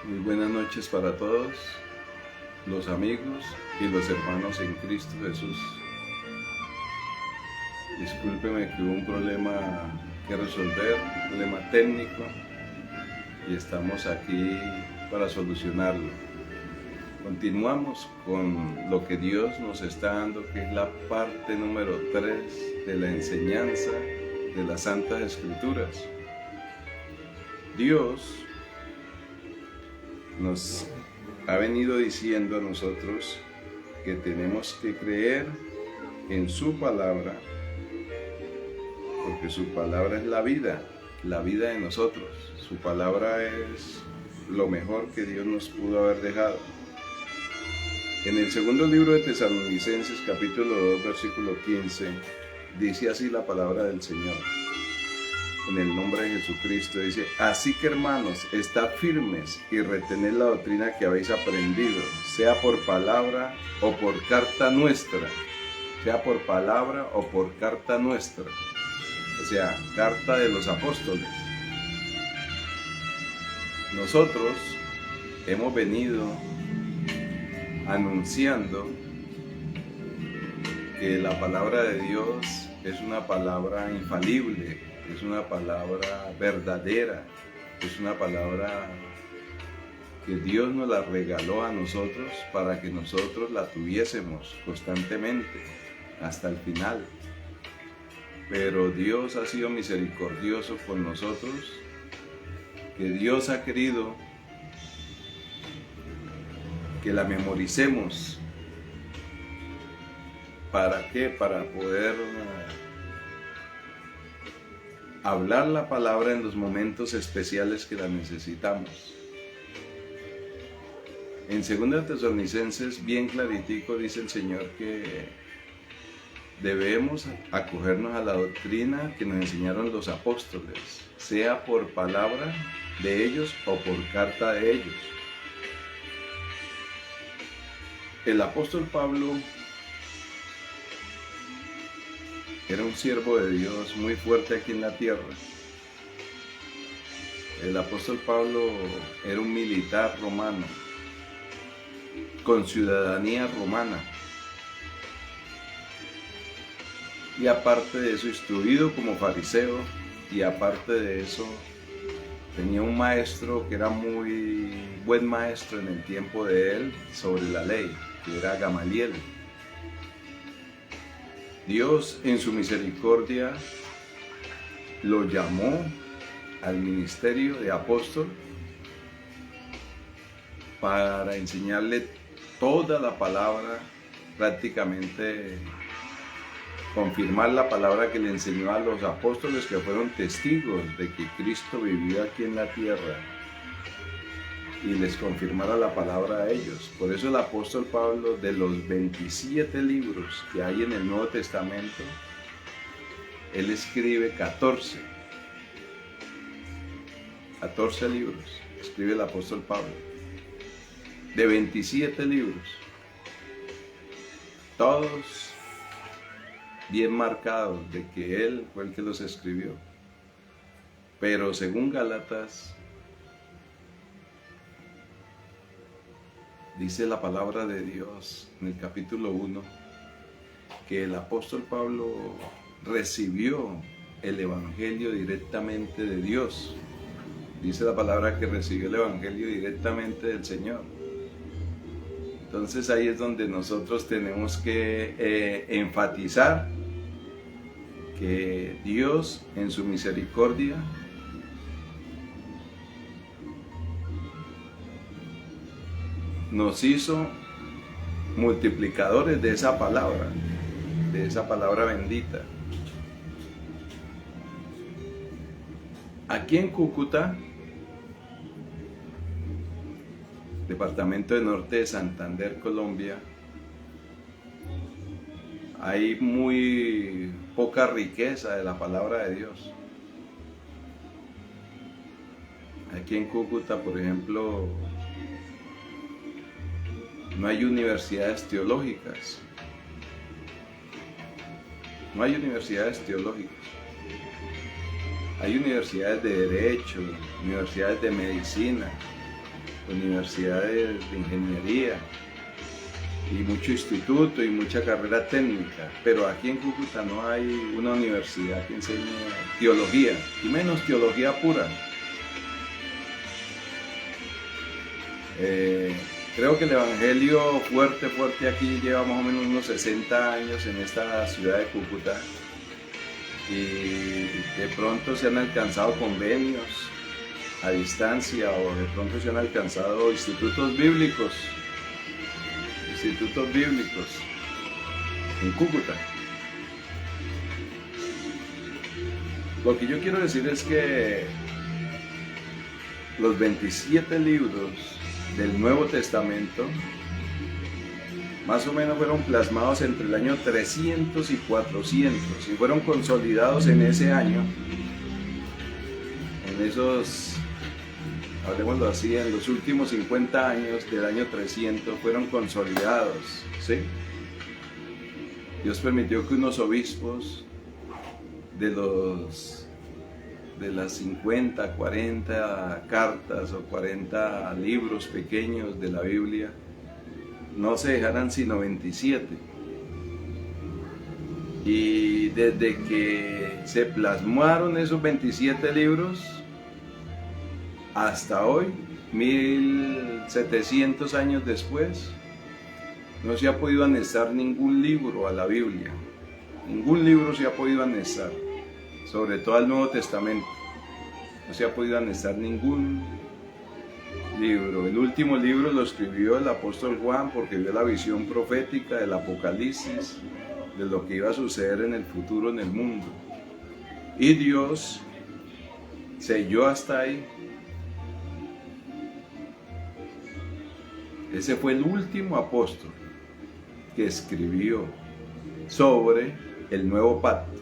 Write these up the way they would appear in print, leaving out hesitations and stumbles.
Muy buenas noches para todos los amigos y los hermanos en Cristo Jesús. Discúlpeme que hubo un problema que resolver, un problema técnico, y estamos aquí para solucionarlo. Continuamos con lo que Dios nos está dando, que es la parte número 3 de la enseñanza de las Santas Escrituras. Dios nos ha venido diciendo a nosotros que tenemos que creer en su palabra, porque su palabra es la vida de nosotros. Su palabra es lo mejor que Dios nos pudo haber dejado. En el segundo libro de Tesalonicenses, capítulo 2, versículo 15, dice así la palabra del Señor. En el nombre de Jesucristo dice: así que, hermanos, estad firmes y retened la doctrina que habéis aprendido, sea por palabra o por carta nuestra, sea por palabra o por carta nuestra, o sea, carta de los apóstoles. Nosotros hemos venido anunciando que la palabra de Dios es una palabra infalible, es una palabra verdadera, es una palabra que Dios nos la regaló a nosotros para que nosotros la tuviésemos constantemente hasta el final. Pero Dios ha sido misericordioso con nosotros, que Dios ha querido que la memoricemos. ¿Para qué? Para poder hablar la palabra en los momentos especiales que la necesitamos. En 2 Tesalonicenses, bien claritico, dice el Señor que debemos acogernos a la doctrina que nos enseñaron los apóstoles, sea por palabra de ellos o por carta de ellos. El apóstol Pablo era un siervo de Dios muy fuerte aquí en la tierra. El apóstol Pablo era un militar romano, con ciudadanía romana. Y aparte de eso, instruido como fariseo, y aparte de eso, tenía un maestro que era muy buen maestro en el tiempo de él sobre la ley, que era Gamaliel. Dios en su misericordia lo llamó al ministerio de apóstol para enseñarle toda la palabra, prácticamente confirmar la palabra que le enseñó a los apóstoles, que fueron testigos de que Cristo vivió aquí en la tierra, y les confirmara la palabra a ellos. Por eso el apóstol Pablo, de los 27 libros que hay en el Nuevo Testamento, él escribe 14 libros, escribe el apóstol Pablo, de 27 libros, todos bien marcados de que él fue el que los escribió. Pero según Gálatas, dice la palabra de Dios en el capítulo 1 que el apóstol Pablo recibió el evangelio directamente de Dios. Dice la palabra que recibió el evangelio directamente del Señor. Entonces ahí es donde nosotros tenemos que enfatizar que Dios en su misericordia nos hizo multiplicadores de esa palabra bendita. Aquí en Cúcuta, departamento de Norte de Santander, Colombia, hay muy poca riqueza de la palabra de Dios. Aquí en Cúcuta, por ejemplo, no hay universidades teológicas. No hay universidades teológicas. Hay universidades de derecho, universidades de medicina, universidades de ingeniería y mucho instituto y mucha carrera técnica, pero aquí en Cúcuta no hay una universidad que enseñe teología, y menos teología pura. Creo que el evangelio fuerte aquí lleva más o menos unos 60 años en esta ciudad de Cúcuta, y de pronto se han alcanzado convenios a distancia, o de pronto se han alcanzado institutos bíblicos en Cúcuta. Lo que yo quiero decir es que los 27 libros del Nuevo Testamento más o menos fueron plasmados entre el año 300 y 400 y fueron consolidados en ese año, en esos, hablemoslo así, en los últimos 50 años del año 300 fueron consolidados, ¿sí? Dios permitió que unos obispos de las 50, 40 cartas o 40 libros pequeños de la Biblia no se dejaran sino 27. Y desde que se plasmaron esos 27 libros hasta hoy, 1700 años después, no se ha podido anexar ningún libro a la Biblia. Ningún libro se ha podido anexar, sobre todo al Nuevo Testamento. No se ha podido anexar ningún libro. El último libro lo escribió el apóstol Juan porque vio la visión profética del Apocalipsis, de lo que iba a suceder en el futuro en el mundo. Y Dios selló hasta ahí. Ese fue el último apóstol que escribió sobre el nuevo pacto.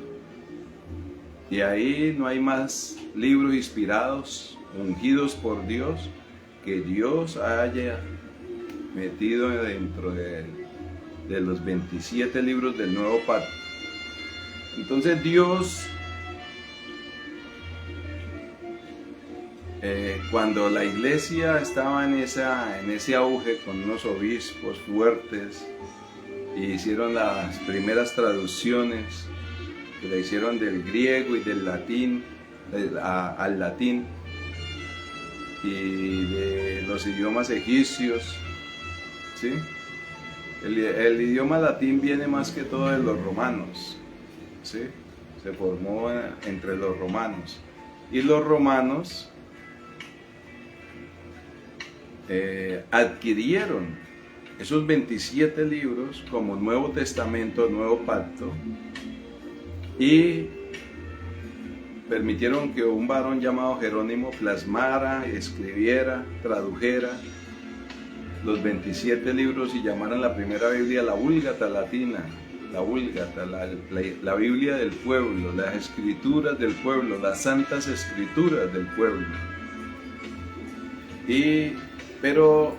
Y ahí no hay más libros inspirados, ungidos por Dios, que Dios haya metido dentro de los 27 libros del nuevo pacto. Entonces Dios, cuando la iglesia estaba en ese auge con unos obispos fuertes, y hicieron las primeras traducciones, que la hicieron del griego y del latín al latín, y de los idiomas egipcios, ¿sí? El idioma latín viene más que todo de los romanos, ¿sí? Se formó entre los romanos, y los romanos adquirieron esos 27 libros como Nuevo Testamento, Nuevo Pacto, y permitieron que un varón llamado Jerónimo plasmara, escribiera, tradujera los 27 libros y llamaran la primera Biblia la Vulgata latina, la Vulgata, la Biblia del pueblo, las escrituras del pueblo, las santas escrituras del pueblo. Pero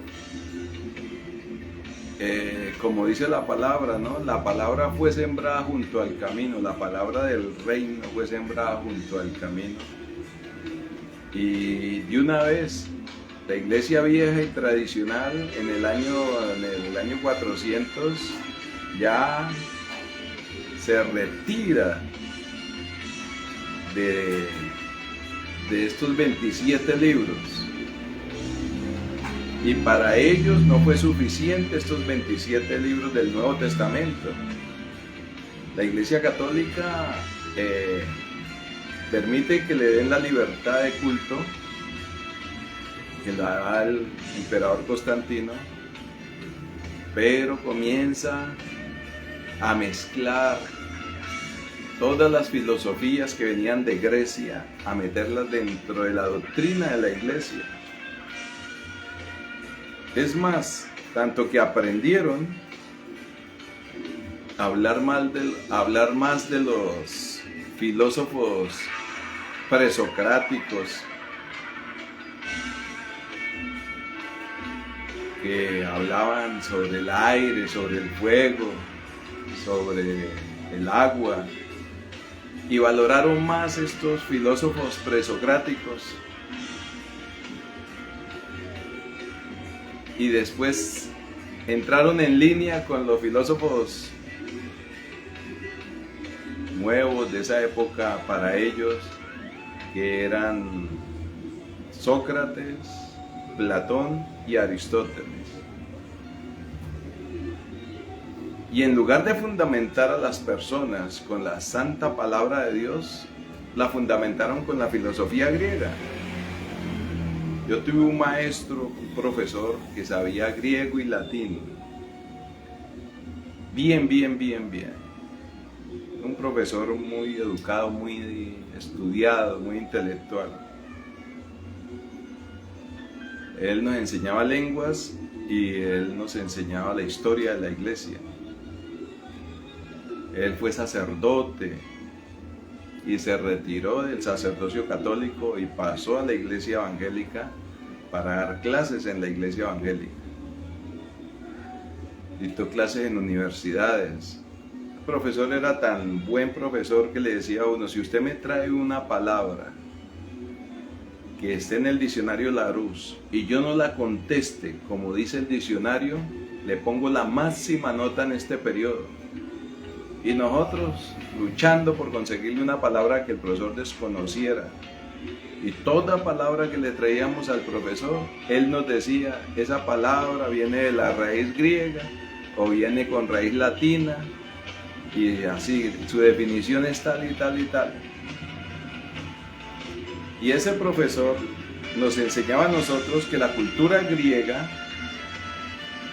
como dice la palabra, ¿no? La palabra fue sembrada junto al camino, la palabra del reino fue sembrada junto al camino. Y de una vez, la iglesia vieja y tradicional en el año 400 ya se retira de estos 27 libros. Y para ellos no fue suficiente estos 27 libros del Nuevo Testamento. La Iglesia Católica permite que le den la libertad de culto, que la da el emperador Constantino, pero comienza a mezclar todas las filosofías que venían de Grecia, a meterlas dentro de la doctrina de la Iglesia. Es más, tanto que aprendieron a hablar más de los filósofos presocráticos, que hablaban sobre el aire, sobre el fuego, sobre el agua, y valoraron más estos filósofos presocráticos y después entraron en línea con los filósofos nuevos de esa época para ellos, que eran Sócrates, Platón y Aristóteles. Y en lugar de fundamentar a las personas con la santa palabra de Dios, la fundamentaron con la filosofía griega. Yo tuve un maestro, un profesor que sabía griego y latín. Bien. Un profesor muy educado, muy estudiado, muy intelectual. Él nos enseñaba lenguas y él nos enseñaba la historia de la iglesia. Él fue sacerdote y se retiró del sacerdocio católico y pasó a la iglesia evangélica para dar clases en la iglesia evangélica. Dictó clases en universidades. El profesor era tan buen profesor que le decía a uno: si usted me trae una palabra que esté en el diccionario Larousse y yo no la conteste como dice el diccionario, le pongo la máxima nota en este periodo. Y nosotros luchando por conseguirle una palabra que el profesor desconociera. Y toda palabra que le traíamos al profesor, él nos decía: esa palabra viene de la raíz griega o viene con raíz latina, y así, su definición es tal y tal y tal. Y ese profesor nos enseñaba a nosotros que la cultura griega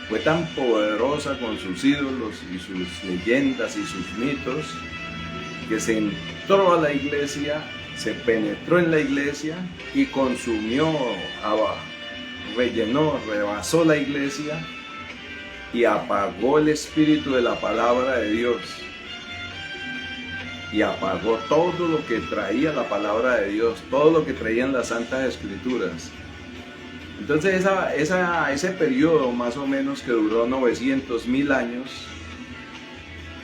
fue tan poderosa con sus ídolos y sus leyendas y sus mitos, que se entró a la iglesia, se penetró en la iglesia y consumió, rellenó, rebasó la iglesia y apagó el espíritu de la palabra de Dios. Y apagó todo lo que traía la palabra de Dios, todo lo que traían las Santas Escrituras. Entonces ese periodo más o menos que duró 900.000 años,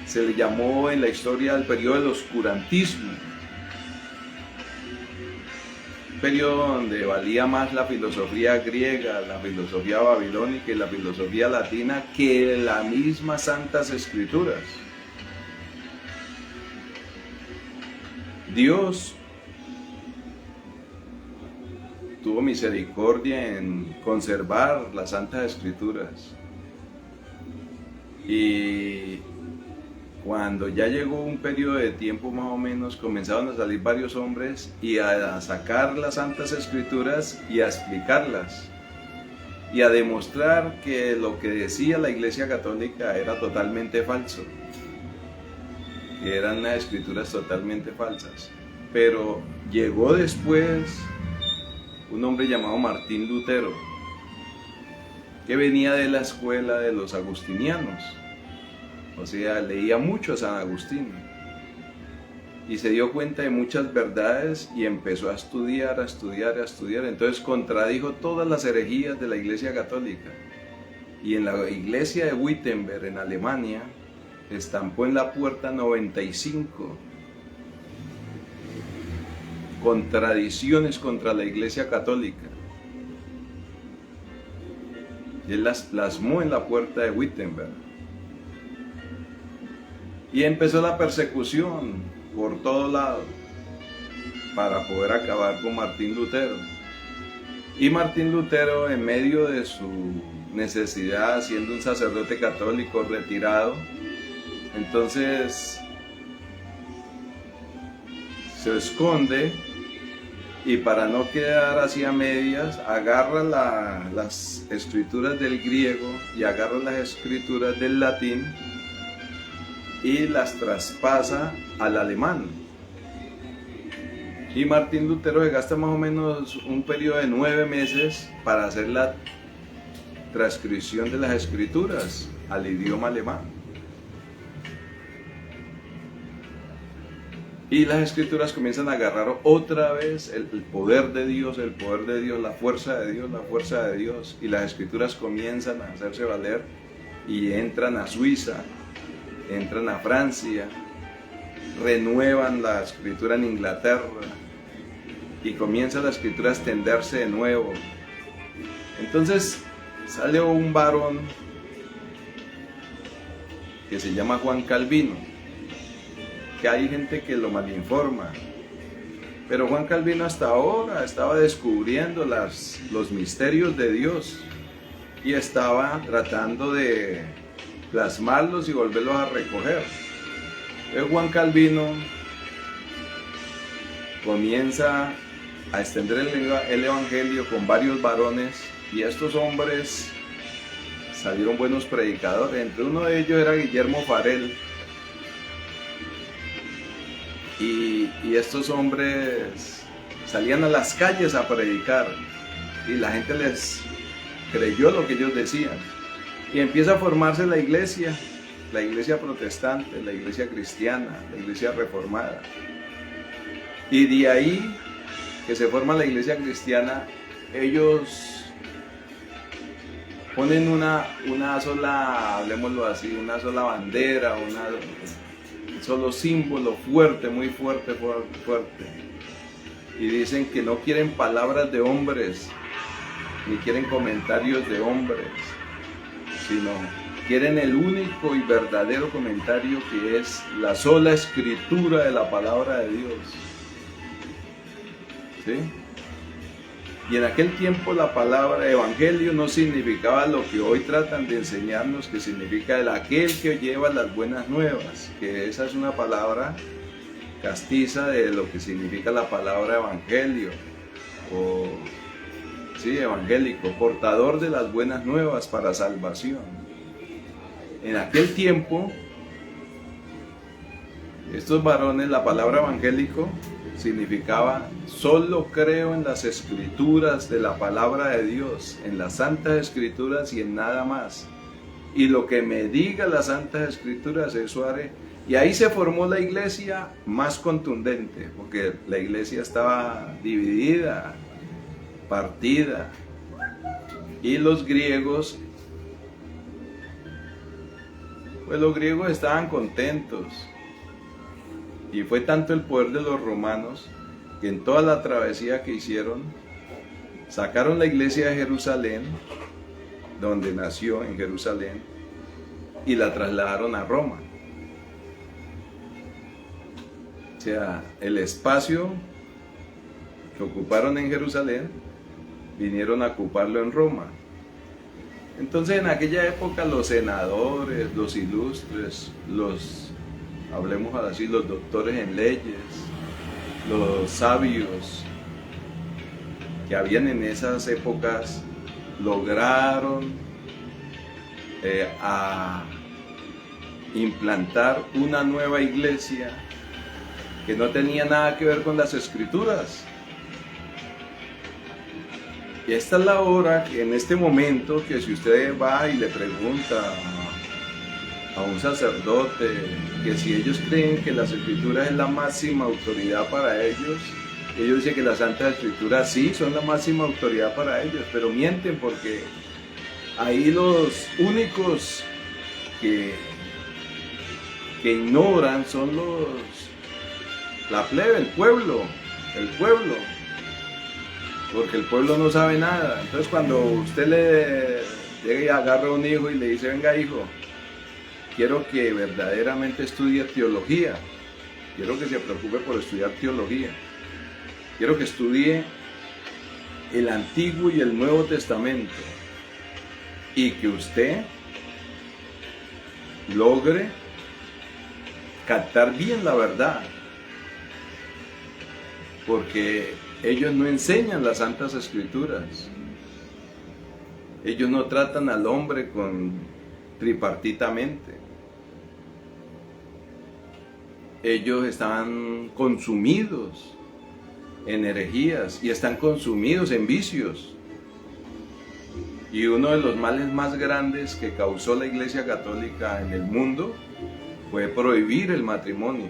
se le llamó en la historia el periodo del oscurantismo. Un periodo donde valía más la filosofía griega, la filosofía babilónica y la filosofía latina que las mismas Santas Escrituras. Dios tuvo misericordia en conservar las Santas Escrituras, y cuando ya llegó un periodo de tiempo más o menos, comenzaron a salir varios hombres y a sacar las Santas Escrituras y a explicarlas y a demostrar que lo que decía la Iglesia Católica era totalmente falso, que eran unas escrituras totalmente falsas. Pero llegó después un hombre llamado Martín Lutero, que venía de la escuela de los agustinianos, o sea, leía mucho a San Agustín, y se dio cuenta de muchas verdades y empezó a estudiar. Entonces contradijo todas las herejías de la Iglesia Católica, y en la iglesia de Wittenberg, en Alemania, estampó en la puerta 95 contradicciones contra la Iglesia Católica. Y él las plasmó en la puerta de Wittenberg. Y empezó la persecución por todo lado para poder acabar con Martín Lutero. Y Martín Lutero, en medio de su necesidad, siendo un sacerdote católico retirado, entonces se esconde, y para no quedar así a medias, agarra las escrituras del griego y agarra las escrituras del latín y las traspasa al alemán. Y Martín Lutero se gasta más o menos un periodo de 9 meses para hacer la transcripción de las escrituras al idioma alemán. Y las escrituras comienzan a agarrar otra vez el poder de Dios, la fuerza de Dios. Y las escrituras comienzan a hacerse valer y entran a Suiza, entran a Francia, renuevan la escritura en Inglaterra y comienza la escritura a extenderse de nuevo. Entonces sale un varón que se llama Juan Calvino, que hay gente que lo malinforma, pero Juan Calvino hasta ahora estaba descubriendo los misterios de Dios y estaba tratando de plasmarlos y volverlos a recoger. Entonces Juan Calvino comienza a extender el evangelio con varios varones, y estos hombres salieron buenos predicadores. Entre uno de ellos era Guillermo Farel, y estos hombres salían a las calles a predicar y la gente les creyó lo que ellos decían, y empieza a formarse la iglesia protestante, la iglesia cristiana, la iglesia reformada. Y de ahí que se forma la iglesia cristiana, ellos ponen una sola, hablemoslo así, una sola bandera, un solo símbolo fuerte, muy fuerte, fuerte. Y dicen que no quieren palabras de hombres, ni quieren comentarios de hombres, sino quieren el único y verdadero comentario, que es la sola escritura de la palabra de Dios. ¿Sí? Y en aquel tiempo la palabra evangelio no significaba lo que hoy tratan de enseñarnos, que significa el aquel que lleva las buenas nuevas, que esa es una palabra castiza de lo que significa la palabra evangelio, o sí, evangélico, portador de las buenas nuevas para salvación. En aquel tiempo, estos varones, la palabra evangélico significaba: solo creo en las escrituras de la palabra de Dios, en las santas escrituras y en nada más. Y lo que me diga las santas escrituras, eso haré. Y ahí se formó la iglesia más contundente, porque la iglesia estaba dividida, partida. Y los griegos, pues los griegos estaban contentos. Y fue tanto el poder de los romanos que en toda la travesía que hicieron, sacaron la iglesia de Jerusalén, donde nació en Jerusalén, y la trasladaron a Roma. O sea, el espacio que ocuparon en Jerusalén, vinieron a ocuparlo en Roma. Entonces en aquella época los senadores, los ilustres, hablemos así, los doctores en leyes, los sabios que habían en esas épocas, lograron a implantar una nueva iglesia que no tenía nada que ver con las escrituras. Y esta es la hora, que en este momento, que si usted va y le pregunta a un sacerdote que si ellos creen que las escrituras es la máxima autoridad para ellos dicen que las santas escrituras sí son la máxima autoridad para ellos, pero mienten, porque ahí los únicos que ignoran son la plebe, el pueblo, porque el pueblo no sabe nada. Entonces cuando usted le llega y agarra a un hijo y le dice: venga hijo, quiero que verdaderamente estudie teología, quiero que se preocupe por estudiar teología, quiero que estudie el Antiguo y el Nuevo Testamento, y que usted logre captar bien la verdad, porque ellos no enseñan las santas escrituras, ellos no tratan al hombre tripartitamente. Ellos están consumidos en herejías y están consumidos en vicios. Y uno de los males más grandes que causó la Iglesia Católica en el mundo fue prohibir el matrimonio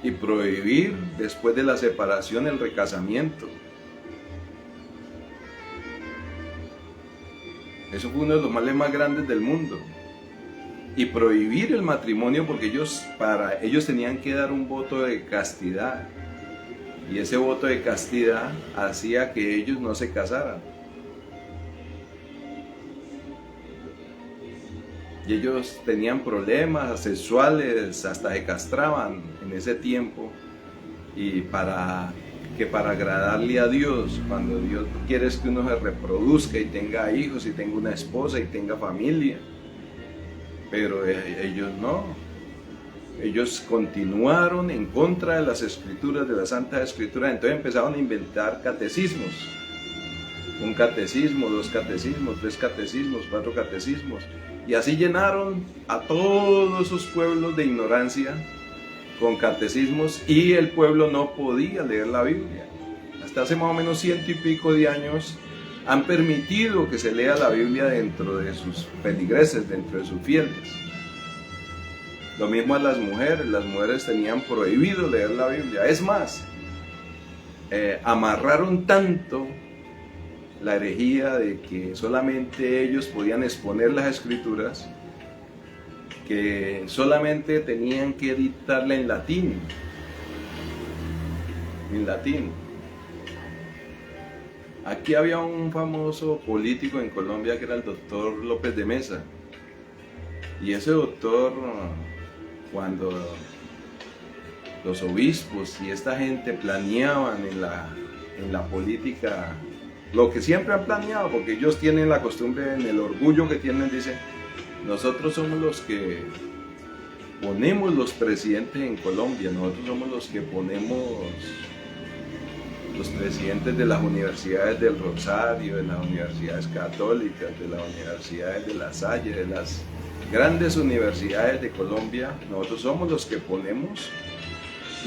y prohibir después de la separación el recasamiento. Eso fue uno de los males más grandes del mundo. Y prohibir el matrimonio, porque para ellos tenían que dar un voto de castidad, y ese voto de castidad hacía que ellos no se casaran. y ellos tenían problemas sexuales, hasta se castraban en ese tiempo, y para agradarle a Dios, cuando Dios quiere es que uno se reproduzca y tenga hijos y tenga una esposa y tenga familia, pero ellos no. Ellos continuaron en contra de las escrituras, de la Santa Escritura. Entonces empezaron a inventar catecismos. Un catecismo, 2 catecismos, 3 catecismos, 4 catecismos. Y así llenaron a todos esos pueblos de ignorancia con catecismos, y el pueblo no podía leer la Biblia. Hasta hace más o menos 100 y pico de años han permitido que se lea la Biblia dentro de sus feligreses, dentro de sus fieles. Lo mismo a las mujeres tenían prohibido leer la Biblia. Es más, amarraron tanto la herejía de que solamente ellos podían exponer las escrituras, que solamente tenían que dictarla en latín. En latín. Aquí había un famoso político en Colombia que era el doctor López de Mesa. Y ese doctor, cuando los obispos y esta gente planeaban en la política lo que siempre han planeado, porque ellos tienen la costumbre, en el orgullo que tienen, dicen: nosotros somos los que ponemos los presidentes en Colombia, nosotros somos los que ponemos los presidentes de las universidades del Rosario, de las universidades católicas, de las universidades de La Salle, de las grandes universidades de Colombia. Nosotros somos los que ponemos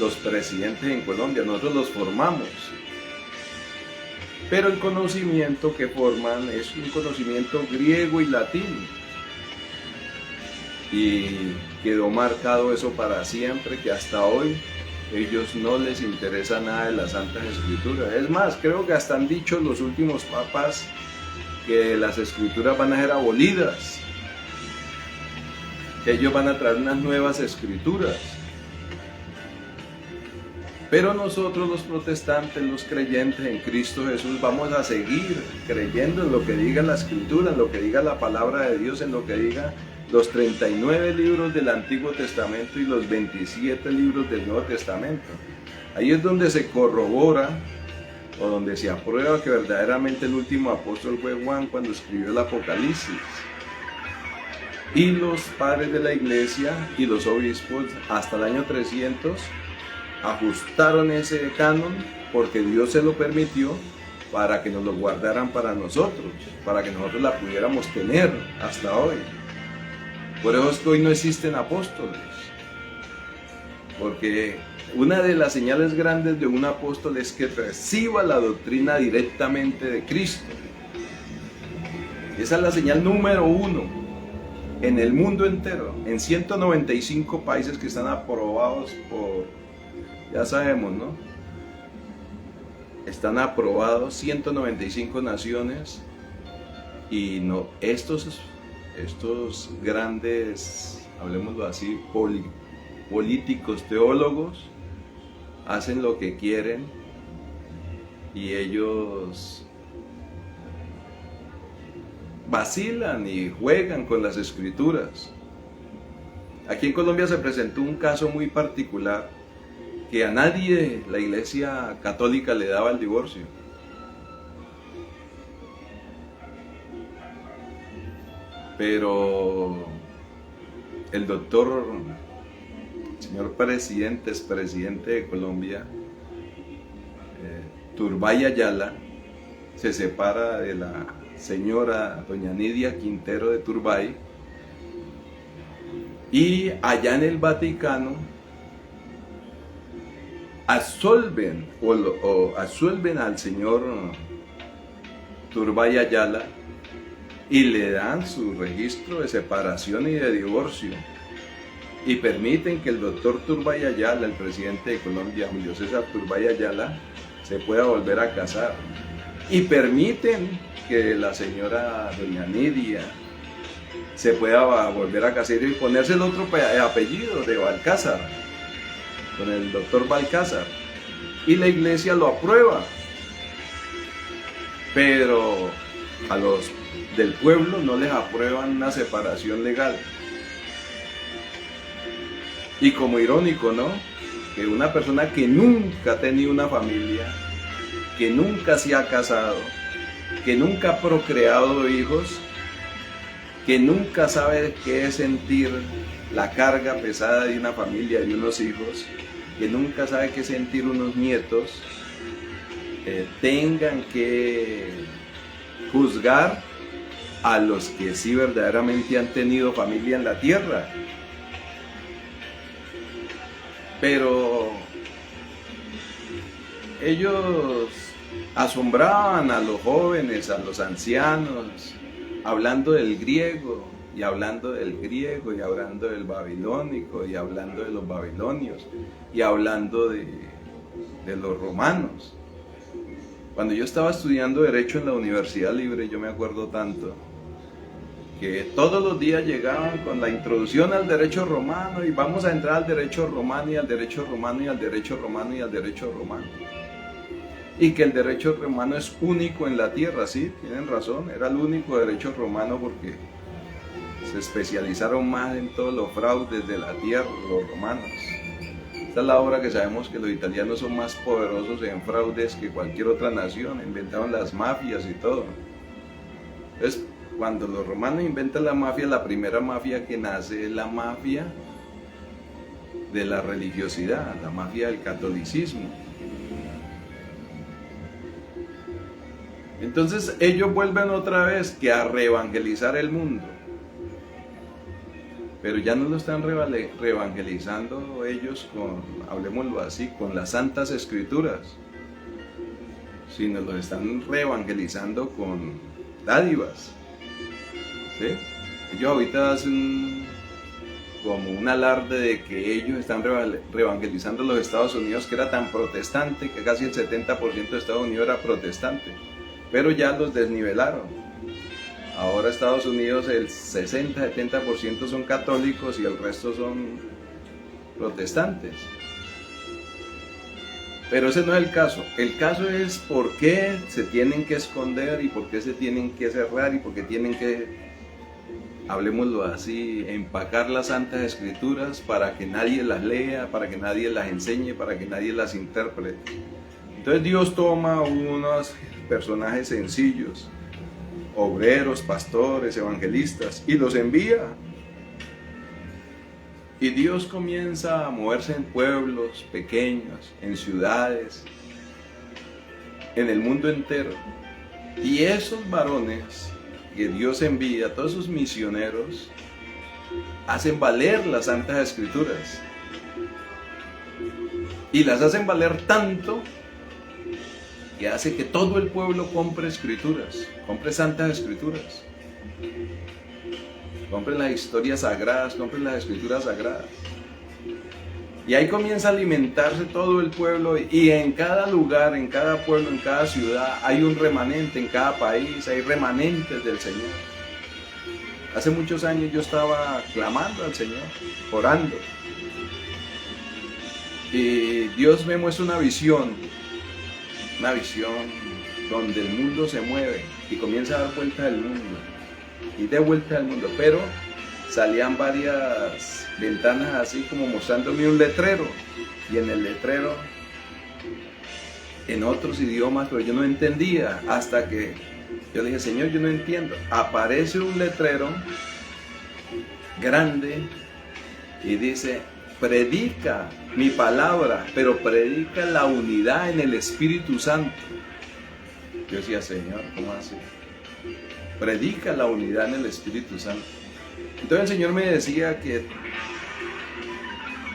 los presidentes en Colombia, nosotros los formamos. Pero el conocimiento que forman es un conocimiento griego y latín. Y quedó marcado eso para siempre, que hasta hoy ellos no les interesa nada de las Santas Escrituras. Es más, creo que hasta han dicho los últimos papas que las Escrituras van a ser abolidas, que ellos van a traer unas nuevas Escrituras. Pero nosotros, los protestantes, los creyentes en Cristo Jesús, vamos a seguir creyendo en lo que diga la Escritura, en lo que diga la palabra de Dios, en lo que diga los 39 libros del Antiguo Testamento y los 27 libros del Nuevo Testamento. Ahí es donde se corrobora, o donde se aprueba, que verdaderamente el último apóstol fue Juan cuando escribió el Apocalipsis. Y los padres de la iglesia y los obispos hasta el año 300 ajustaron ese canon, porque Dios se lo permitió, para que nos lo guardaran para nosotros, para que nosotros la pudiéramos tener hasta hoy. Por eso es que hoy no existen apóstoles, porque una de las señales grandes de un apóstol es que reciba la doctrina directamente de Cristo. Esa es la señal número 1 en el mundo entero, en 195 países que están aprobados por, ya sabemos, ¿no? Están aprobados 195 naciones, y no, estos grandes, hablemoslo así, políticos, teólogos, hacen lo que quieren, y ellos vacilan y juegan con las Escrituras. Aquí en Colombia se presentó un caso muy particular, que a nadie la Iglesia Católica le daba el divorcio. Pero el doctor, señor presidente, expresidente de Colombia, Turbay Ayala, se separa de la señora doña Nidia Quintero de Turbay, y allá en el Vaticano absuelven al señor Turbay Ayala y le dan su registro de separación y de divorcio, y permiten que el doctor Turbay Ayala, el presidente de Colombia, Julio César Turbay Ayala, se pueda volver a casar, y permiten que la señora doña Nidia se pueda volver a casar y ponerse el otro apellido de Balcázar, con el doctor Balcázar, y la iglesia lo aprueba. Pero a los del pueblo no les aprueban una separación legal. Y como irónico, ¿no? Que una persona que nunca ha tenido una familia, que nunca se ha casado, que nunca ha procreado hijos, que nunca sabe qué es sentir la carga pesada de una familia, de unos hijos, que nunca sabe qué es sentir unos nietos, tengan que juzgar a los que sí verdaderamente han tenido familia en la tierra. Pero ellos asombraban a los jóvenes, a los ancianos, hablando del griego, y hablando del griego, y hablando del babilónico, y hablando de los babilonios, y hablando de los romanos. Cuando yo estaba estudiando Derecho en la Universidad Libre, yo me acuerdo tanto, que todos los días llegaban con la introducción al derecho romano, y vamos a entrar al derecho romano, y al derecho romano, y al derecho romano, y al derecho romano. Y que el derecho romano es único en la tierra, sí, tienen razón, era el único derecho romano porque se especializaron más en todos los fraudes de la tierra, los romanos. Esta es la obra que sabemos que los italianos son más poderosos en fraudes que cualquier otra nación, inventaron las mafias y todo. Entonces, cuando los romanos inventan la mafia, la primera mafia que nace es la mafia de la religiosidad, la mafia del catolicismo. Entonces ellos vuelven otra vez que a reevangelizar el mundo, pero ya no lo están reevangelizando ellos con, hablemoslo así, con las santas escrituras, sino lo están reevangelizando con dádivas. ¿Sí? Ellos ahorita hacen como un alarde de que ellos están reevangelizando los Estados Unidos, que era tan protestante, que casi el 70% de Estados Unidos era protestante, pero ya los desnivelaron. Ahora Estados Unidos el 60-70% son católicos y el resto son protestantes. Pero ese no es el caso. El caso es por qué se tienen que esconder y por qué se tienen que cerrar y por qué tienen que, hablemoslo así, empacar las santas escrituras para que nadie las lea, para que nadie las enseñe, para que nadie las interprete. Entonces Dios toma unos personajes sencillos, obreros, pastores, evangelistas, y los envía. Y Dios comienza a moverse en pueblos pequeños, en ciudades, en el mundo entero. Y esos varones que Dios envía, todos esos misioneros, hacen valer las santas escrituras. Y las hacen valer tanto que hace que todo el pueblo compre escrituras, compre santas escrituras. Compren las historias sagradas, compren las escrituras sagradas. Y ahí comienza a alimentarse todo el pueblo, y en cada lugar, en cada pueblo, en cada ciudad hay un remanente, en cada país hay remanentes del Señor. Hace muchos años yo estaba clamando al Señor, orando. Y Dios me muestra una visión donde el mundo se mueve y comienza a dar vuelta al mundo. Y de vuelta al mundo, pero salían varias ventanas así como mostrándome un letrero, y en el letrero en otros idiomas, pero yo no entendía, hasta que yo dije, Señor, yo no entiendo. Aparece un letrero grande y dice, predica mi palabra, pero predica la unidad en el Espíritu Santo. Yo decía, Señor, ¿cómo así? Predica la unidad en el Espíritu Santo. Entonces el Señor me decía que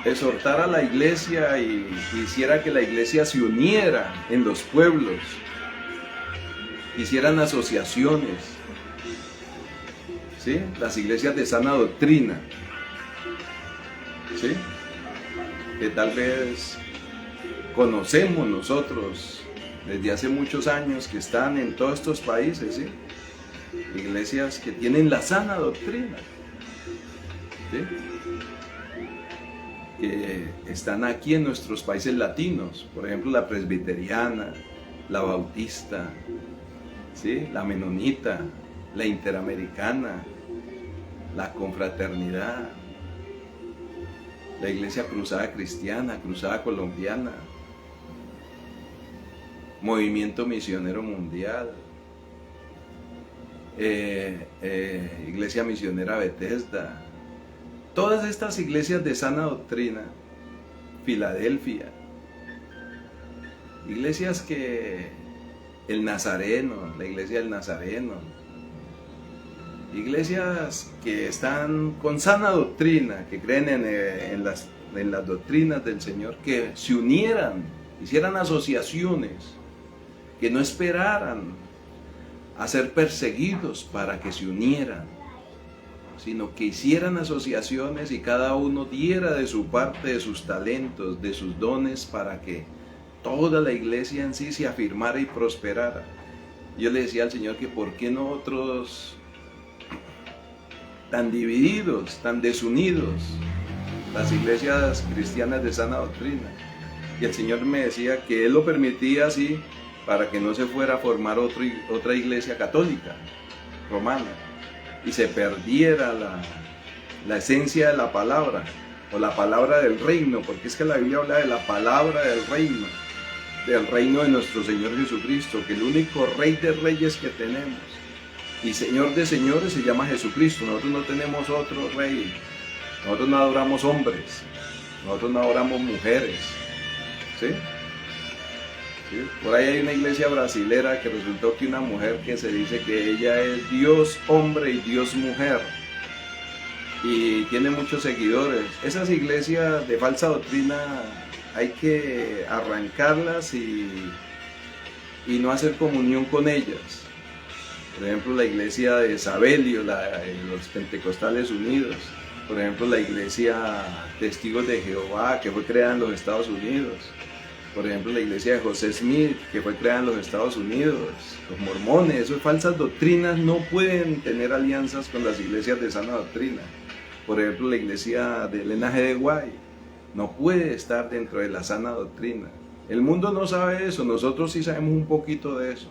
exhortara a la iglesia y hiciera que la iglesia se uniera en los pueblos, hicieran asociaciones, ¿sí? Las iglesias de sana doctrina, ¿sí? Que tal vez conocemos nosotros desde hace muchos años, que están en todos estos países, ¿sí? Iglesias que tienen la sana doctrina, ¿sí? Que están aquí en nuestros países latinos, por ejemplo la presbiteriana, la bautista, ¿sí? La menonita, la Interamericana, la Confraternidad, la Iglesia Cruzada Cristiana, Cruzada Colombiana, Movimiento Misionero Mundial, Iglesia Misionera Bethesda, todas estas iglesias de sana doctrina, Filadelfia, iglesias que el Nazareno, la Iglesia del Nazareno, iglesias que están con sana doctrina, que creen en las doctrinas del Señor, que se unieran, hicieran asociaciones, que no esperaran a ser perseguidos para que se unieran, sino que hicieran asociaciones y cada uno diera de su parte, de sus talentos, de sus dones, para que toda la iglesia en sí se afirmara y prosperara. Yo le decía al Señor que por qué nosotros, tan divididos, tan desunidos, las iglesias cristianas de sana doctrina. Y el Señor me decía que Él lo permitía así para que no se fuera a formar otra iglesia católica, romana, y se perdiera la esencia de la palabra, o la palabra del reino, porque es que la Biblia habla de la palabra del reino de nuestro Señor Jesucristo, que el único Rey de Reyes que tenemos y Señor de Señores se llama Jesucristo. Nosotros no tenemos otro Rey, nosotros no adoramos hombres, nosotros no adoramos mujeres, ¿sí? ¿Sí? Por ahí hay una iglesia brasilera que resultó que una mujer que se dice que ella es Dios hombre y Dios mujer, y tiene muchos seguidores. Esas iglesias de falsa doctrina hay que arrancarlas y no hacer comunión con ellas. Por ejemplo, la iglesia de Sabelio, los Pentecostales Unidos. Por ejemplo, la iglesia Testigos de Jehová, que fue creada en los Estados Unidos. Por ejemplo, la iglesia de José Smith, que fue creada en los Estados Unidos. Los mormones, esas falsas doctrinas no pueden tener alianzas con las iglesias de sana doctrina. Por ejemplo, la iglesia de Elena G. de White no puede estar dentro de la sana doctrina. El mundo no sabe eso, nosotros sí sabemos un poquito de eso.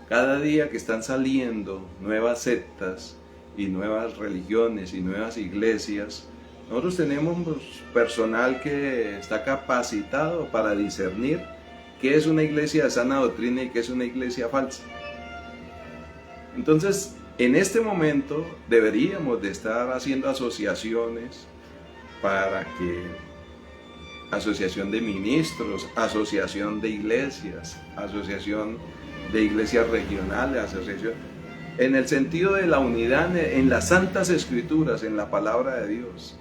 Cada día que están saliendo nuevas sectas y nuevas religiones y nuevas iglesias, nosotros tenemos personal que está capacitado para discernir qué es una iglesia de sana doctrina y qué es una iglesia falsa. Entonces, en este momento deberíamos de estar haciendo asociaciones para que, asociación de ministros, asociación de iglesias regionales, asociación, en el sentido de la unidad en las santas escrituras, en la palabra de Dios.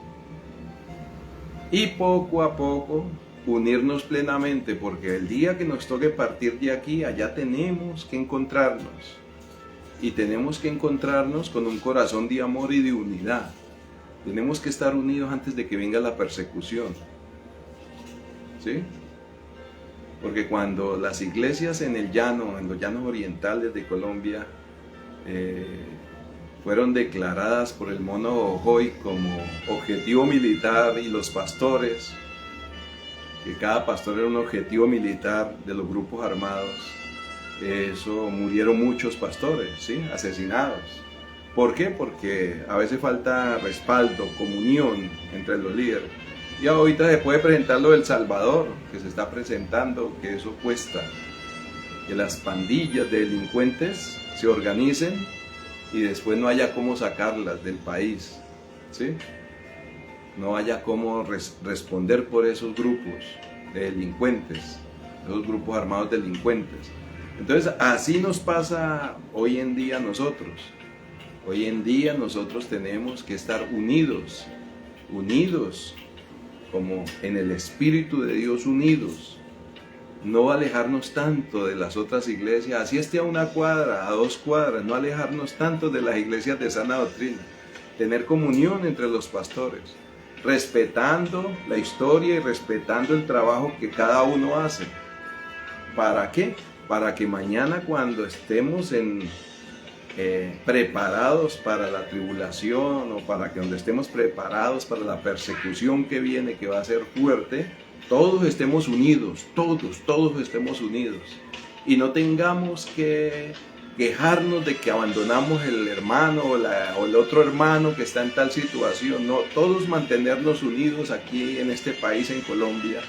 Y poco a poco unirnos plenamente, porque el día que nos toque partir de aquí, allá tenemos que encontrarnos. Y tenemos que encontrarnos con un corazón de amor y de unidad. Tenemos que estar unidos antes de que venga la persecución. ¿Sí? Porque cuando las iglesias en los llanos orientales de Colombia, fueron declaradas por el mono Ojoy como objetivo militar, y los pastores, que cada pastor era un objetivo militar de los grupos armados, eso murieron muchos pastores, ¿sí? Asesinados. ¿Por qué? Porque a veces falta respaldo, comunión entre los líderes. Y ahorita se puede presentar lo del Salvador, que se está presentando, que eso cuesta, que las pandillas de delincuentes se organicen y después no haya cómo sacarlas del país, ¿sí? No haya cómo responder por esos grupos de delincuentes, esos grupos armados delincuentes. Entonces, así nos pasa hoy en día nosotros. Hoy en día nosotros tenemos que estar unidos, como en el Espíritu de Dios, unidos. No alejarnos tanto de las otras iglesias, así esté a una cuadra, a 2 cuadras, no alejarnos tanto de las iglesias de sana doctrina. Tener comunión entre los pastores, respetando la historia y respetando el trabajo que cada uno hace. ¿Para qué? Para que mañana, cuando estemos preparados para la tribulación, o para que donde estemos preparados para la persecución que viene, que va a ser fuerte, todos estemos unidos, todos estemos unidos, y no tengamos que quejarnos de que abandonamos el hermano o el otro hermano que está en tal situación. No, todos mantenernos unidos aquí en este país, en Colombia,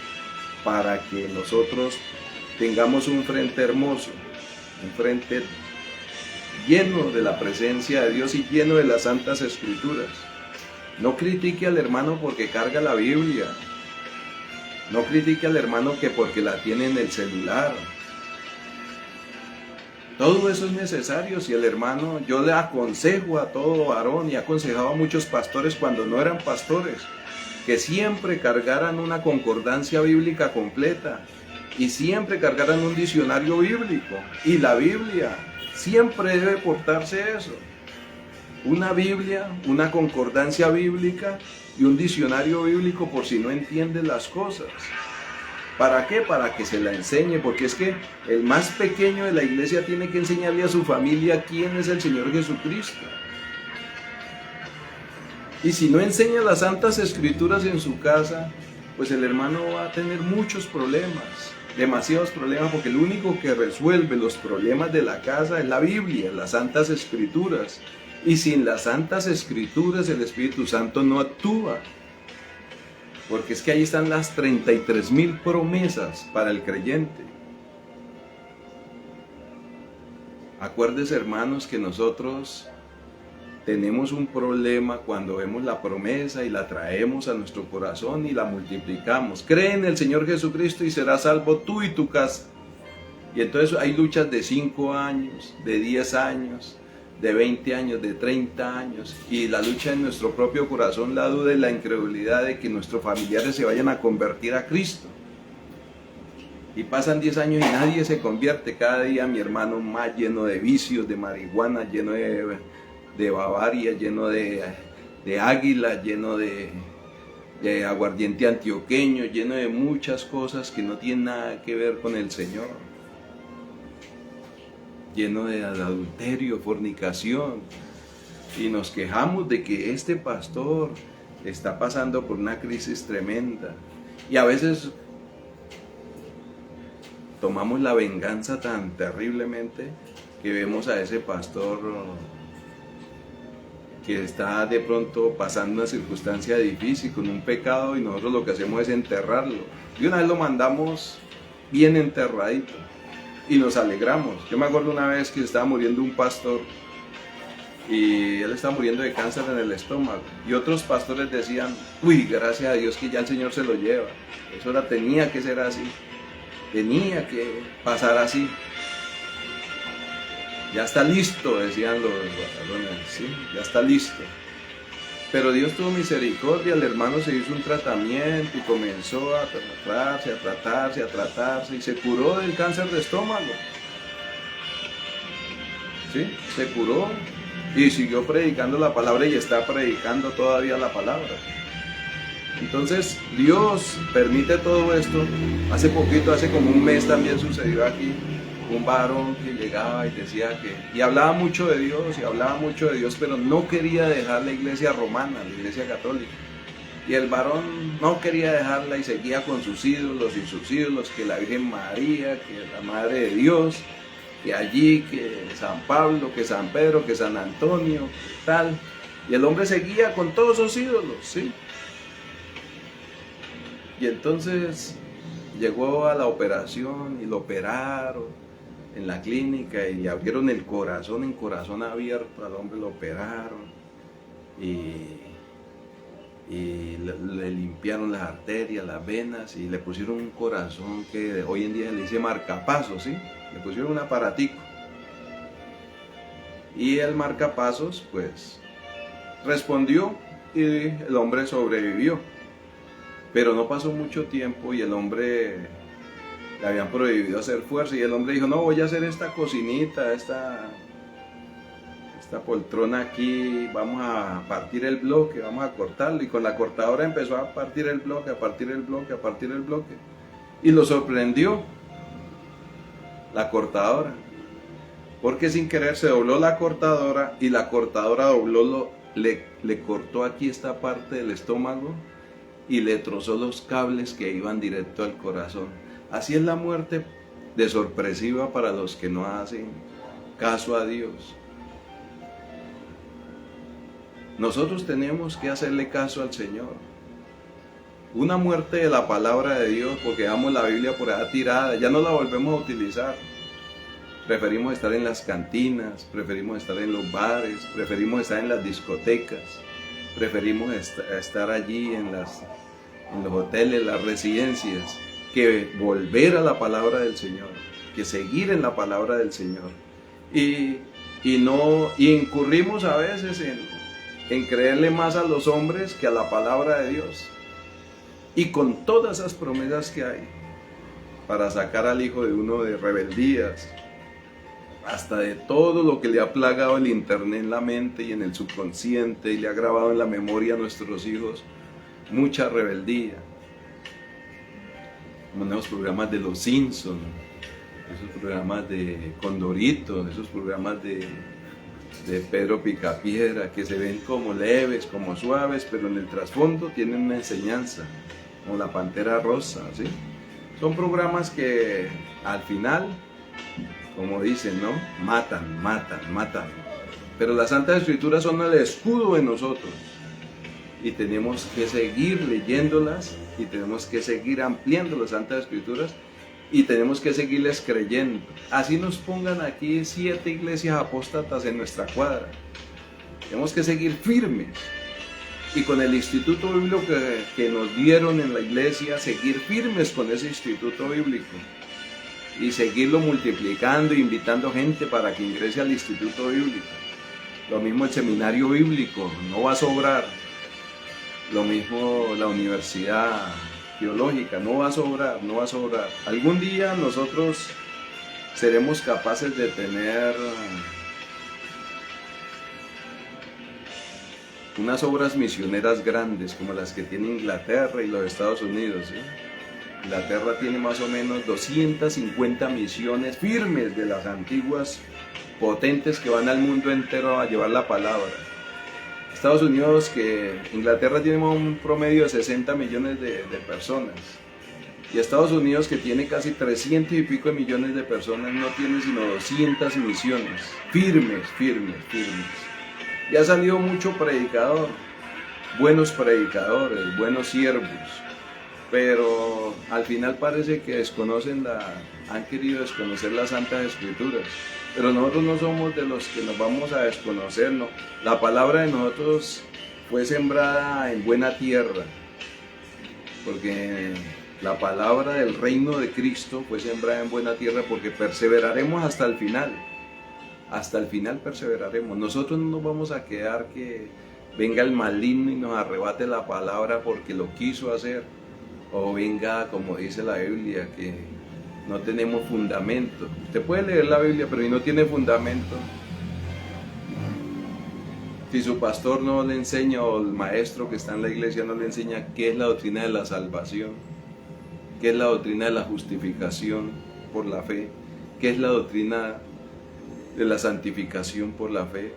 para que nosotros tengamos un frente hermoso, un frente lleno de la presencia de Dios y lleno de las Santas Escrituras. No critique al hermano porque carga la Biblia. No critique al hermano que porque la tiene en el celular. Todo eso es necesario. Si el hermano, yo le aconsejo a todo varón y he aconsejado a muchos pastores cuando no eran pastores, que siempre cargaran una concordancia bíblica completa y siempre cargaran un diccionario bíblico. Y la Biblia siempre debe portarse eso. Una Biblia, una concordancia bíblica y un diccionario bíblico por si no entiende las cosas. ¿Para qué? Para que se la enseñe, porque es que el más pequeño de la iglesia tiene que enseñarle a su familia quién es el Señor Jesucristo. Y si no enseña las Santas Escrituras en su casa, pues el hermano va a tener muchos problemas, demasiados problemas, porque el único que resuelve los problemas de la casa es la Biblia, las Santas Escrituras. Y sin las Santas Escrituras el Espíritu Santo no actúa. Porque es que ahí están las 33.000 promesas para el creyente. Acuérdese, hermanos, que nosotros tenemos un problema cuando vemos la promesa y la traemos a nuestro corazón y la multiplicamos. Cree en el Señor Jesucristo y serás salvo tú y tu casa. Y entonces hay luchas de 5 años, de 10 años, de 20 años, de 30 años, y la lucha en nuestro propio corazón, la duda y la incredulidad de que nuestros familiares se vayan a convertir a Cristo. Y pasan 10 años y nadie se convierte. Cada día mi hermano más lleno de vicios, de marihuana, lleno de Bavaria, lleno de águila, lleno de aguardiente antioqueño, lleno de muchas cosas que no tienen nada que ver con el Señor. Lleno de adulterio, fornicación, y nos quejamos de que este pastor está pasando por una crisis tremenda, y a veces tomamos la venganza tan terriblemente que vemos a ese pastor que está de pronto pasando una circunstancia difícil con un pecado, y nosotros lo que hacemos es enterrarlo, y una vez lo mandamos bien enterradito y nos alegramos. Yo me acuerdo una vez que estaba muriendo un pastor y él estaba muriendo de cáncer en el estómago, y otros pastores decían: uy, gracias a Dios que ya el Señor se lo lleva, eso tenía que ser así, tenía que pasar así, ya está listo, decían los varones, ¿sí? Ya está listo. Pero Dios tuvo misericordia, el hermano se hizo un tratamiento y comenzó a tratarse y se curó del cáncer de estómago. ¿Sí? Se curó y siguió predicando la palabra y está predicando todavía la palabra. Entonces Dios permite todo esto. Hace poquito, hace como un mes también sucedió aquí, un varón que llegaba y decía y hablaba mucho de Dios, pero no quería dejar la iglesia romana, la iglesia católica. Y el varón no quería dejarla y seguía con sus ídolos, que la Virgen María, que la Madre de Dios, que allí, que San Pablo, que San Pedro, que San Antonio, tal. Y el hombre seguía con todos esos ídolos, ¿sí? Y entonces llegó a la operación y lo operaron en la clínica y abrieron el corazón, en corazón abierto al hombre lo operaron y le limpiaron las arterias, las venas, y le pusieron un corazón que hoy en día le dice marcapasos, ¿sí? Le pusieron un aparatico, y el marcapasos pues respondió y el hombre sobrevivió. Pero no pasó mucho tiempo y el hombre le habían prohibido hacer fuerza, y el hombre dijo: no, voy a hacer esta cocinita, esta poltrona aquí, vamos a partir el bloque, vamos a cortarlo. Y con la cortadora empezó a partir el bloque, y lo sorprendió la cortadora, porque sin querer se dobló la cortadora, y la cortadora le cortó aquí esta parte del estómago y le trozó los cables que iban directo al corazón. Así es la muerte de sorpresiva para los que no hacen caso a Dios. Nosotros tenemos que hacerle caso al Señor. Una muerte de la palabra de Dios porque dejamos la Biblia por allá tirada, ya no la volvemos a utilizar. Preferimos estar en las cantinas, preferimos estar en los bares, preferimos estar en las discotecas, preferimos estar allí en los hoteles, las residencias, que volver a la palabra del Señor, que seguir en la palabra del Señor. Y incurrimos a veces en creerle más a los hombres que a la palabra de Dios. Y con todas esas promesas que hay para sacar al hijo de uno de rebeldías, hasta de todo lo que le ha plagado el internet en la mente y en el subconsciente y le ha grabado en la memoria a nuestros hijos mucha rebeldía. Como en los programas de Los Simpsons, esos programas de Condorito, esos programas de Pedro Picapiedra, que se ven como leves, como suaves, pero en el trasfondo tienen una enseñanza, como La Pantera Rosa, ¿sí? Son programas que al final, como dicen, ¿no? Matan. Pero las Santas Escrituras son el escudo de nosotros. Y tenemos que seguir leyéndolas y tenemos que seguir ampliando las Santas Escrituras y tenemos que seguirles creyendo. Así nos pongan aquí 7 iglesias apóstatas en nuestra cuadra. Tenemos que seguir firmes. Y con el instituto bíblico que nos dieron en la iglesia, seguir firmes con ese instituto bíblico. Y seguirlo multiplicando, invitando gente para que ingrese al instituto bíblico. Lo mismo el seminario bíblico, no va a sobrar. Lo mismo la universidad teológica, no va a sobrar. Algún día nosotros seremos capaces de tener unas obras misioneras grandes como las que tiene Inglaterra y los Estados Unidos, ¿sí? Inglaterra tiene más o menos 250 misiones firmes de las antiguas, potentes, que van al mundo entero a llevar la palabra. Estados Unidos, Inglaterra tiene un promedio de 60 millones de personas. Y Estados Unidos, que tiene casi 300 y pico de millones de personas, no tiene sino 200 misiones. Firmes. Y ha salido mucho predicador, buenos predicadores, buenos siervos. Pero al final parece que han querido desconocer las Santas Escrituras. Pero nosotros no somos de los que nos vamos a desconocer, no. La palabra de nosotros fue sembrada en buena tierra, porque la palabra del reino de Cristo fue sembrada en buena tierra, porque perseveraremos hasta el final. Hasta el final perseveraremos. Nosotros no nos vamos a quedar que venga el maligno y nos arrebate la palabra porque lo quiso hacer. O venga, como dice la Biblia, que no tenemos fundamento. Usted puede leer la Biblia, pero si no tiene fundamento, si su pastor no le enseña o el maestro que está en la iglesia no le enseña qué es la doctrina de la salvación, qué es la doctrina de la justificación por la fe, qué es la doctrina de la santificación por la fe,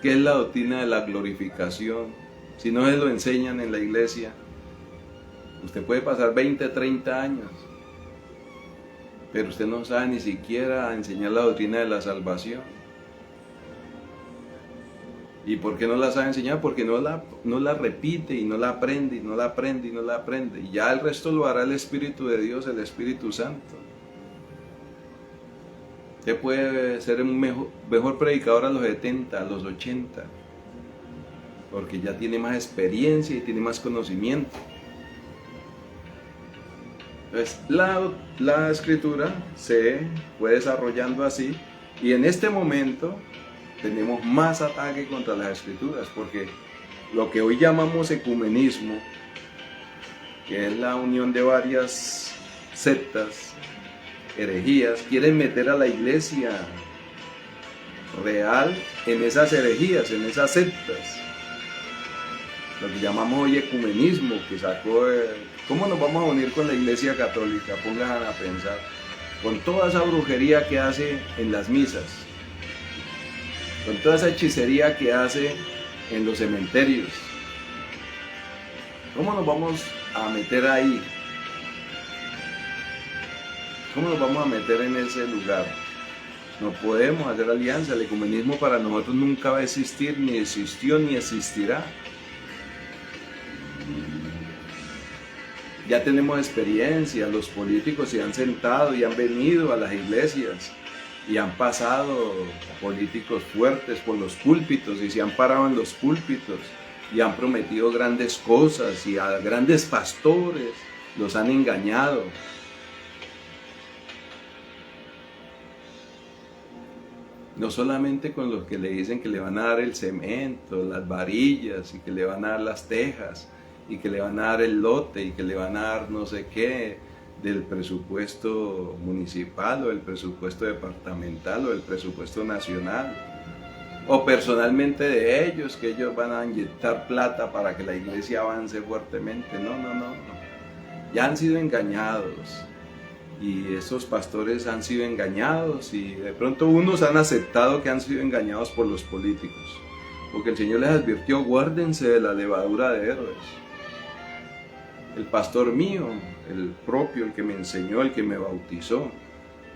qué es la doctrina de la glorificación, si no se lo enseñan en la iglesia, usted puede pasar 20, 30 años, pero usted no sabe ni siquiera enseñar la doctrina de la salvación. ¿Y por qué no la sabe enseñar? Porque no la repite y no la aprende y no la aprende y no la aprende. Y ya el resto lo hará el Espíritu de Dios, el Espíritu Santo. Usted puede ser un mejor predicador a los 70, a los 80, porque ya tiene más experiencia y tiene más conocimiento. Entonces, la escritura se fue desarrollando así, y en este momento tenemos más ataque contra las escrituras, porque lo que hoy llamamos ecumenismo, que es la unión de varias sectas, herejías, quieren meter a la iglesia real en esas herejías, en esas sectas. Lo que llamamos hoy ecumenismo, que sacó... ¿Cómo nos vamos a unir con la iglesia católica? Pongan a pensar. Con toda esa brujería que hace en las misas, con toda esa hechicería que hace en los cementerios. ¿Cómo nos vamos a meter ahí? ¿Cómo nos vamos a meter en ese lugar? No podemos hacer alianza. El ecumenismo para nosotros nunca va a existir, ni existió, ni existirá. Ya tenemos experiencia, los políticos se han sentado y han venido a las iglesias y han pasado políticos fuertes por los púlpitos y se han parado en los púlpitos y han prometido grandes cosas y a grandes pastores los han engañado. No solamente con los que le dicen que le van a dar el cemento, las varillas y que le van a dar las tejas y que le van a dar el lote y que le van a dar no sé qué del presupuesto municipal o del presupuesto departamental o del presupuesto nacional o personalmente de ellos, que ellos van a inyectar plata para que la iglesia avance fuertemente. No. Ya han sido engañados y esos pastores han sido engañados y de pronto unos han aceptado que han sido engañados por los políticos, porque el Señor les advirtió: guárdense de la levadura de Herodes. El pastor mío, el propio, el que me enseñó, el que me bautizó,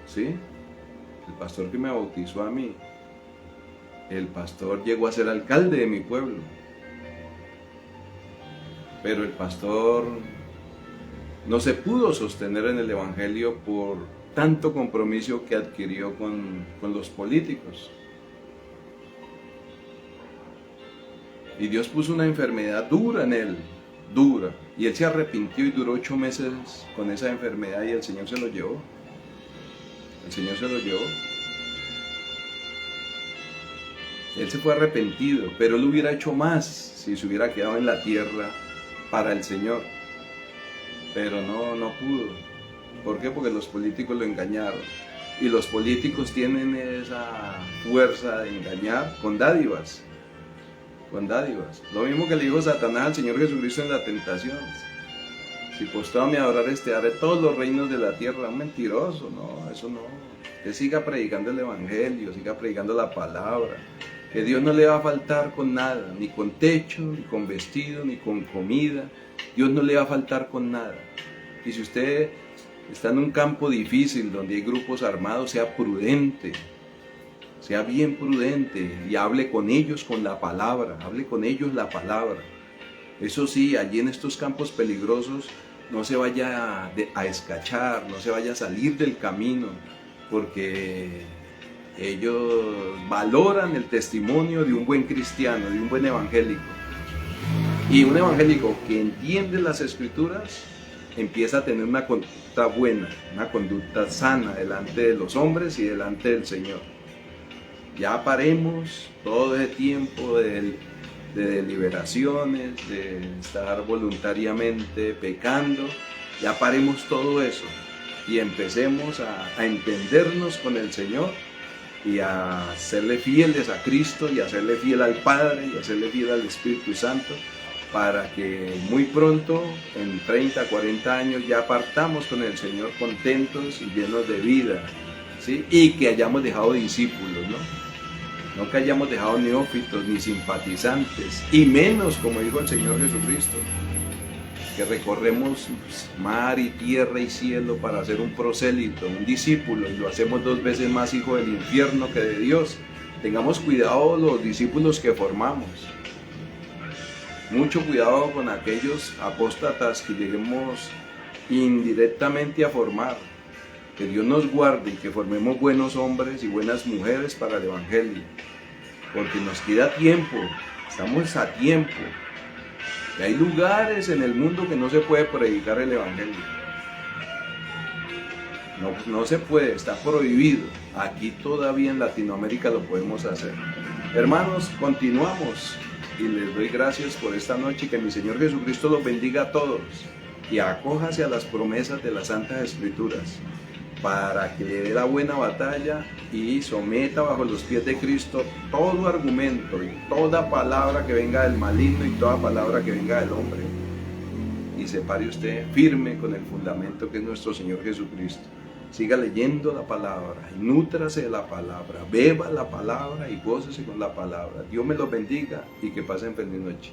¿sí? El pastor que me bautizó a mí, el pastor llegó a ser alcalde de mi pueblo, pero el pastor no se pudo sostener en el evangelio por tanto compromiso que adquirió con los políticos. Y Dios puso una enfermedad dura en él, dura, y él se arrepintió y duró 8 meses con esa enfermedad y el Señor se lo llevó. El Señor se lo llevó. Él se fue arrepentido, pero él hubiera hecho más si se hubiera quedado en la tierra para el Señor. Pero no pudo. ¿Por qué? Porque los políticos lo engañaron. Y los políticos tienen esa fuerza de engañar con dádivas. Con dádivas. Lo mismo que le dijo Satanás al Señor Jesucristo en la tentación: si postrado me adorares, te daré todos los reinos de la tierra. Un mentiroso, no, eso no. Que siga predicando el evangelio, siga predicando la palabra. Que Dios no le va a faltar con nada, ni con techo, ni con vestido, ni con comida. Dios no le va a faltar con nada. Y si usted está en un campo difícil donde hay grupos armados, sea prudente, sea bien prudente y hable con ellos con la palabra, hable con ellos la palabra. Eso sí, allí en estos campos peligrosos no se vaya a escachar, no se vaya a salir del camino, porque ellos valoran el testimonio de un buen cristiano, de un buen evangélico. Y un evangélico que entiende las escrituras empieza a tener una conducta buena, una conducta sana delante de los hombres y delante del Señor. Ya paremos todo ese tiempo de deliberaciones, de estar voluntariamente pecando. Ya paremos todo eso y empecemos a entendernos con el Señor y a serle fieles a Cristo y a serle fiel al Padre y a serle fiel al Espíritu Santo, para que muy pronto, en 30, 40 años, ya partamos con el Señor contentos y llenos de vida, ¿sí? Y que hayamos dejado discípulos, No que hayamos dejado neófitos ni simpatizantes, y menos, como dijo el Señor Jesucristo, que recorremos mar y tierra y cielo para ser un prosélito, un discípulo, y lo hacemos 2 veces más hijo del infierno que de Dios. Tengamos cuidado los discípulos que formamos. Mucho cuidado con aquellos apóstatas que lleguemos indirectamente a formar. Que Dios nos guarde y que formemos buenos hombres y buenas mujeres para el evangelio. Porque nos queda tiempo, estamos a tiempo. Y hay lugares en el mundo que no se puede predicar el evangelio. No se puede, está prohibido. Aquí todavía en Latinoamérica lo podemos hacer. Hermanos, continuamos. Y les doy gracias por esta noche y que mi Señor Jesucristo los bendiga a todos y acójase a las promesas de las Santas Escrituras para que le dé la buena batalla y someta bajo los pies de Cristo todo argumento y toda palabra que venga del maligno y toda palabra que venga del hombre, y se pare usted firme con el fundamento que es nuestro Señor Jesucristo. Siga leyendo la palabra y nútrase de la palabra, beba la palabra y gócese con la palabra. Dios me los bendiga y que pasen feliz noche.